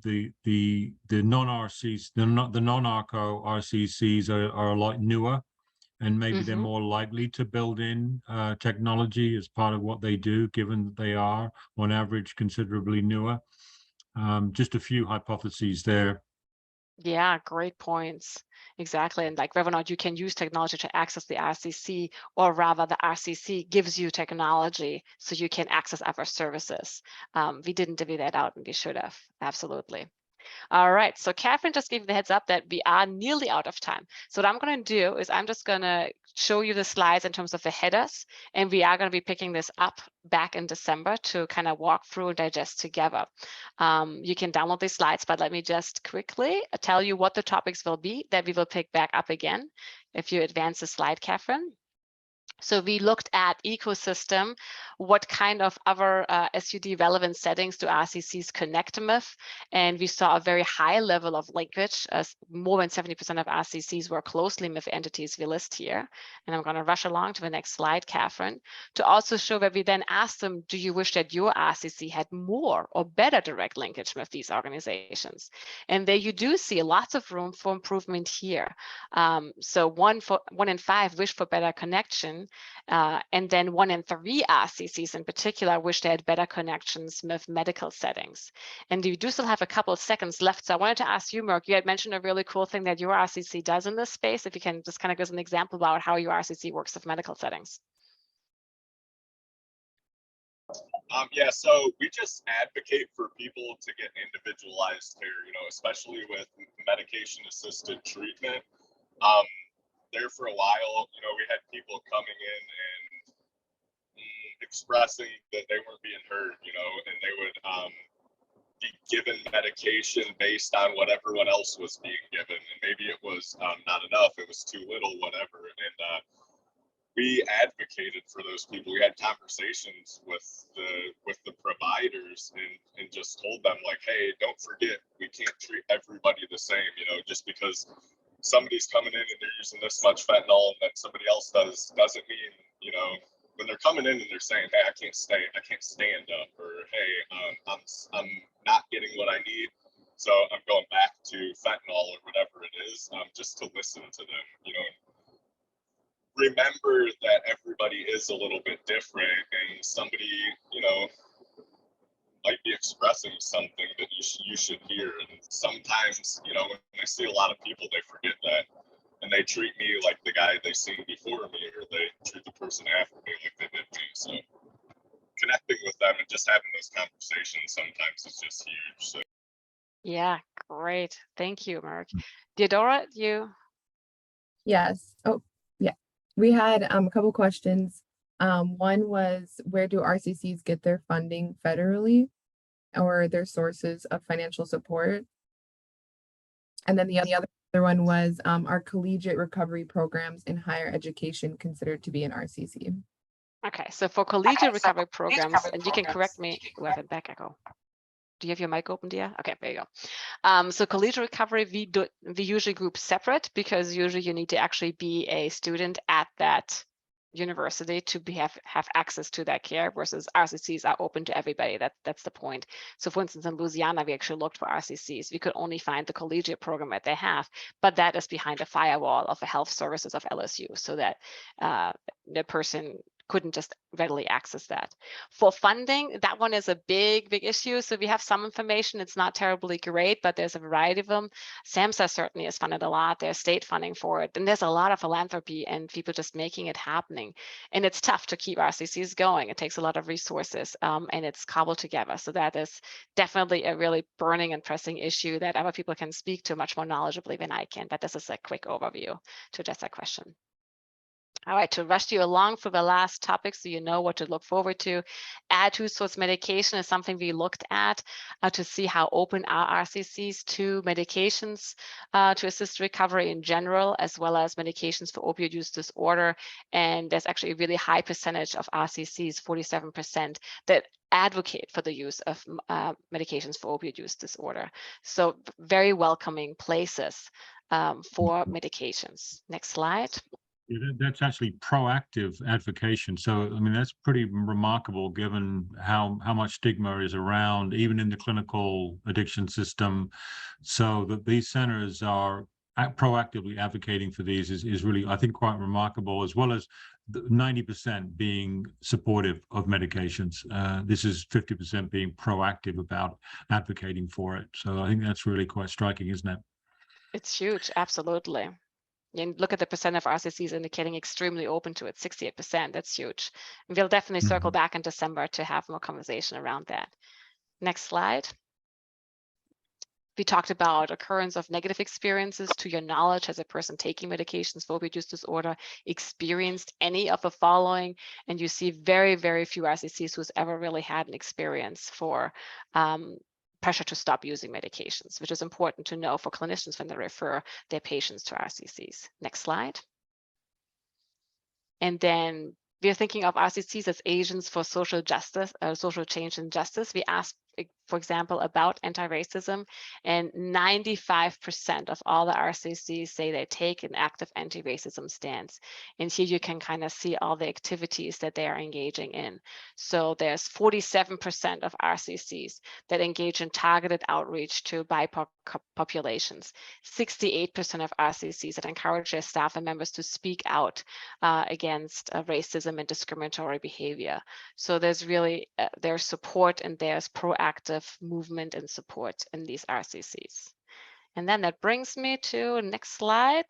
non-RCs, the non-ARCO RCCs are a lot newer, and maybe they're more likely to build in technology as part of what they do, given that they are on average considerably newer. Just a few hypotheses there. Yeah, great points. Exactly. And like whether or not you can use technology to access the RCC, or rather the RCC gives you technology so you can access other services. We didn't divvy that out, and we should have. Absolutely. All right, so Catherine just gave the heads up that we are nearly out of time. So what I'm going to do is I'm just going to show you the slides in terms of the headers, and we are going to be picking this up back in December to kind of walk through and digest together. You can download these slides, but let me just quickly tell you what the topics will be that we will pick back up again. If you advance the slide, Catherine. So we looked at ecosystem, what kind of other SUD relevant settings do RCCs connect with? And we saw a very high level of linkage, as more than 70% of RCCs were closely with entities we list here. And I'm gonna rush along to the next slide, Catherine, to also show that we then asked them, do you wish that your RCC had more or better direct linkage with these organizations? And there you do see lots of room for improvement here. So 1 in 5 wish for better connection, and then 1 in 3 RCCs in particular wish they had better connections with medical settings. And we do still have a couple of seconds left. So I wanted to ask you, Mark, you had mentioned a really cool thing that your RCC does in this space. If you can just kind of give us an example about how your RCC works with medical settings. Yeah, so we just advocate for people to get individualized care, you know, especially with medication-assisted treatment. There for a while, you know, we had people coming in and expressing that they weren't being heard, you know, and they would be given medication based on what everyone else was being given, and maybe it was not enough, it was too little, whatever. And we advocated for those people. We had conversations with the providers and just told them, like, hey, don't forget, we can't treat everybody the same, you know, just because somebody's coming in and they're using this much fentanyl and then somebody else doesn't mean, you know, when they're coming in and they're saying, hey, I can't stand up, or hey, I'm not getting what I need, so I'm going back to fentanyl or whatever it is, just to listen to them, you know. Remember that everybody is a little bit different, and somebody, you know, might be expressing something that you should hear. And sometimes, you know, when I see a lot of people, they forget that, and they treat me like the guy they seen before me, or they treat the person after me like they did me. So connecting with them and just having those conversations sometimes is just huge. So. Yeah, great. Thank you, Mark. Theodora, you? Yes. Oh, yeah. We had a couple questions. One was, where do RCCs get their funding federally, or their sources of financial support? And then the other one was, are collegiate recovery programs in higher education considered to be an RCC? Okay, so for collegiate recovery programs, and you can correct me, we have a back echo. Do you have your mic open, Dia? Okay, there you go. So collegiate recovery, we usually group separate, because usually you need to actually be a student at that university to have access to that care, versus RCCs are open to everybody. That's the point. So for instance, in Louisiana, we actually looked for RCCs. We could only find the collegiate program that they have, but that is behind a firewall of the health services of LSU, so that the person couldn't just readily access that. For funding, that one is a big issue. So we have some information. It's not terribly great, but there's a variety of them. SAMHSA certainly is funded a lot. There's state funding for it. And there's a lot of philanthropy and people just making it happening. And it's tough to keep RCCs going. It takes a lot of resources, and it's cobbled together. So that is definitely a really burning and pressing issue that other people can speak to much more knowledgeably than I can. But this is a quick overview to address that question. All right, to rush you along for the last topic so you know what to look forward to, add-to source medication is something we looked at to see how open are RCCs to medications to assist recovery in general, as well as medications for opioid use disorder. And there's actually a really high percentage of RCCs, 47%, that advocate for the use of medications for opioid use disorder. So very welcoming places for medications. Next slide. Yeah, that's actually proactive advocation. So, I mean, that's pretty remarkable given how much stigma is around, even in the clinical addiction system. So that these centers are proactively advocating for these is really, I think, quite remarkable, as well as 90% being supportive of medications. This is 50% being proactive about advocating for it. So I think that's really quite striking, isn't it? It's huge, absolutely. And look at the percent of RCCs indicating extremely open to it, 68%. That's huge. And we'll definitely circle back in December to have more conversation around that. Next slide. We talked about occurrence of negative experiences. To your knowledge, has a person taking medications for opioid use disorder experienced any of the following? And you see very, very few RCCs who's ever really had an experience for pressure to stop using medications, which is important to know for clinicians when they refer their patients to RCCs. Next slide. And then we're thinking of RCCs as agents for social justice, social change and justice. We asked, for example, about anti-racism, and 95% of all the RCCs say they take an active anti-racism stance. And here you can kind of see all the activities that they are engaging in. So there's 47% of RCCs that engage in targeted outreach to BIPOC populations, 68% of RCCs that encourage their staff and members to speak out against racism and discriminatory behavior. So there's really there's support and there's proactive movement and support in these RCCs. And then that brings me to next slide,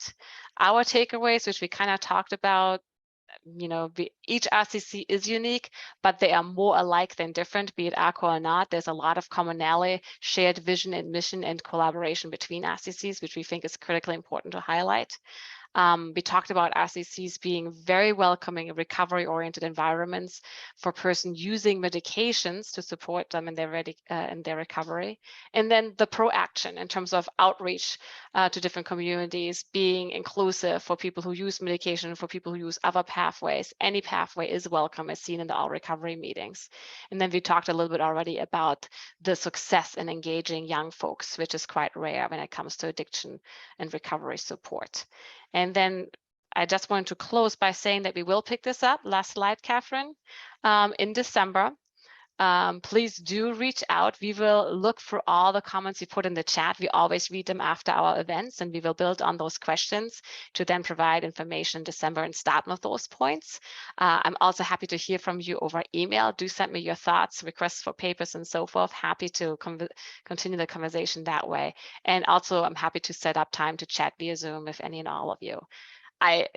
our takeaways, which we kind of talked about. You know, each RCC is unique, but they are more alike than different, be it ARCO or not. There's a lot of commonality, shared vision and mission, and collaboration between RCCs, which we think is critically important to highlight. We talked about RCCs being very welcoming, recovery-oriented environments for persons using medications to support them in their recovery. And then the proaction in terms of outreach to different communities, being inclusive for people who use medication, for people who use other pathways. Any pathway is welcome, as seen in the all recovery meetings. And then we talked a little bit already about the success in engaging young folks, which is quite rare when it comes to addiction and recovery support. And then I just wanted to close by saying that we will pick this up, last slide, Catherine, in December. Please do reach out. We will look for all the comments you put in the chat. We always read them after our events, and we will build on those questions to then provide information in December and start with those points. I'm also happy to hear from you over email. Do send me your thoughts, requests for papers, and so forth. Happy to continue the conversation that way. And also, I'm happy to set up time to chat via Zoom with any and all of you. I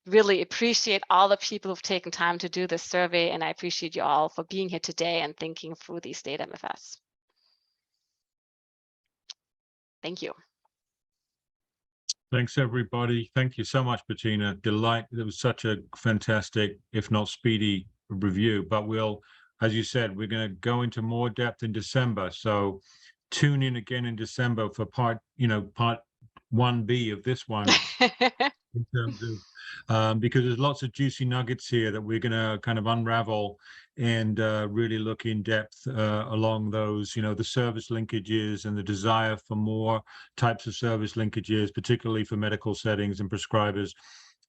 really appreciate all the people who've taken time to do this survey, and I appreciate you all for being here today and thinking through these data with us. Thank you. Thanks, everybody. Thank you so much, Bettina. Delight. It was such a fantastic, if not speedy, review. But we'll, as you said, we're going to go into more depth in December. So tune in again in December for part 1B of this one. In terms of because there's lots of juicy nuggets here that we're going to kind of unravel and really look in depth along those, the service linkages and the desire for more types of service linkages, particularly for medical settings and prescribers,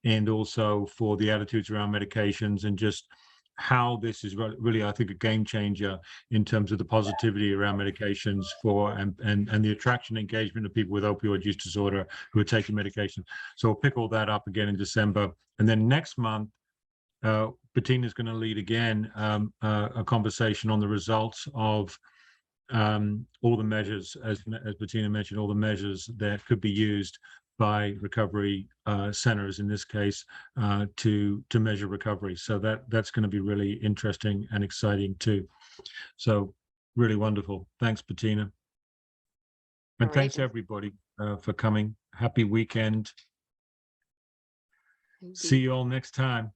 and also for the attitudes around medications, and just how this is really, I think, a game changer in terms of the positivity around medications for and the attraction and engagement of people with opioid use disorder who are taking medication. So we'll pick all that up again in December. And then next month, Bettina is going to lead again a conversation on the results of all the measures, as Bettina mentioned, all the measures that could be used by recovery centers in this case to measure recovery. So that's going to be really interesting and exciting too. So really wonderful. Thanks, Bettina. And Great. Thanks everybody for coming. Happy weekend. Indeed. See you all next time.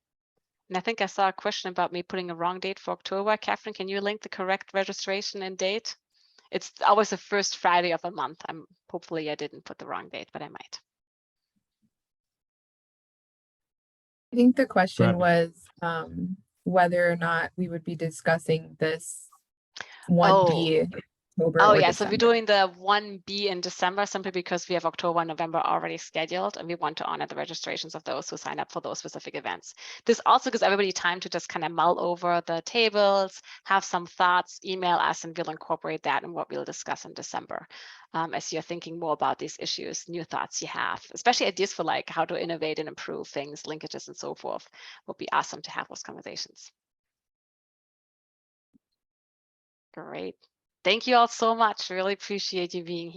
And I think I saw a question about me putting a wrong date for October. Catherine, can you link the correct registration and date? It's always the first Friday of a month. Hopefully I didn't put the wrong date, but I might. I think the question was whether or not we would be discussing this 1B in October or yeah, so December. we're doing the 1B in December simply because we have October and November already scheduled, and we want to honor the registrations of those who sign up for those specific events. This also gives everybody time to just kind of mull over the tables, have some thoughts, email us, and we'll incorporate that in what we'll discuss in December. As you're thinking more about these issues, new thoughts you have, especially ideas for like how to innovate and improve things, linkages, and so forth, would be awesome to have those conversations. Great. Thank you all so much. Really appreciate you being here.